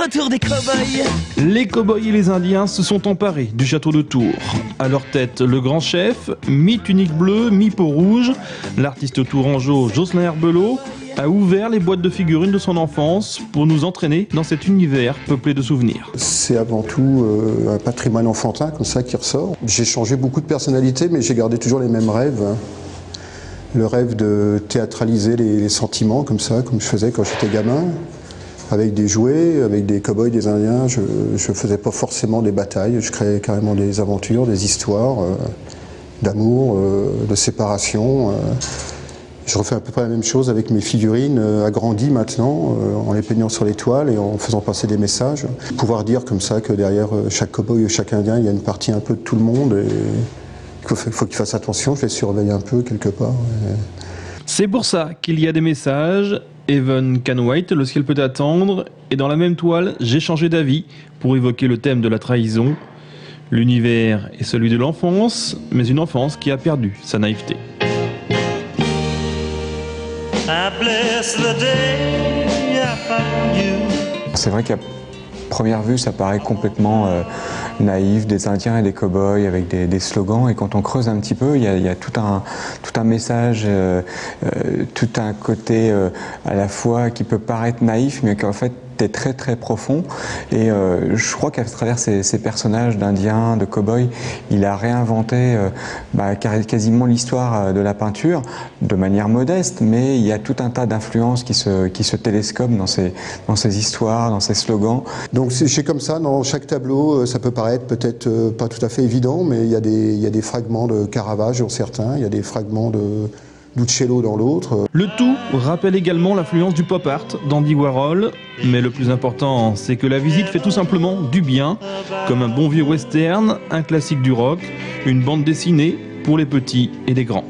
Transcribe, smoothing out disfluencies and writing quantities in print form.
retour des cow-boys. Les cow-boys et les Indiens se sont emparés du château de Tours. À leur tête, le grand chef, mi-tunique bleue, mi-peau rouge. L'artiste tourangeau Jocelyn Herbelot a ouvert les boîtes de figurines de son enfance pour nous entraîner dans cet univers peuplé de souvenirs. C'est avant tout un patrimoine enfantin comme ça qui ressort. J'ai changé beaucoup de personnalités, mais j'ai gardé toujours les mêmes rêves. Le rêve de théâtraliser les sentiments comme ça, comme je faisais quand j'étais gamin. Avec des jouets, avec des cow-boys, des Indiens, je ne faisais pas forcément des batailles, je créais carrément des aventures, des histoires d'amour, de séparation. Je refais à peu près la même chose avec mes figurines agrandies maintenant, en les peignant sur les toiles et en faisant passer des messages. Pouvoir dire comme ça que derrière chaque cow-boy et chaque Indien, il y a une partie un peu de tout le monde et il faut qu'il fasse attention, je les surveille un peu quelque part. C'est pour ça qu'il y a des messages. Heaven Can Wait, Le ciel peut attendre, et dans la même toile, j'ai changé d'avis pour évoquer le thème de la trahison. L'univers est celui de l'enfance, mais une enfance qui a perdu sa naïveté. C'est vrai qu'à première vue, ça paraît complètement naïf, des Indiens et des cow-boys avec des slogans, et quand on creuse un petit peu, il y a tout un message, tout un côté à la fois qui peut paraître naïf, mais qui en fait est très très profond. Et je crois qu'à travers ces personnages d'Indiens, de cow-boys, il a réinventé quasiment l'histoire de la peinture de manière modeste, mais il y a tout un tas d'influences qui se télescopent dans ces histoires, dans ces slogans. Donc c'est comme ça, dans chaque tableau, ça peut paraître peut-être pas tout à fait évident, mais il y a des fragments de Caravage dans certains, il y a des fragments de d'Uccello dans l'autre. Le tout rappelle également l'influence du pop art d'Andy Warhol, mais le plus important, c'est que la visite fait tout simplement du bien, comme un bon vieux western, un classique du rock, une bande dessinée pour les petits et les grands.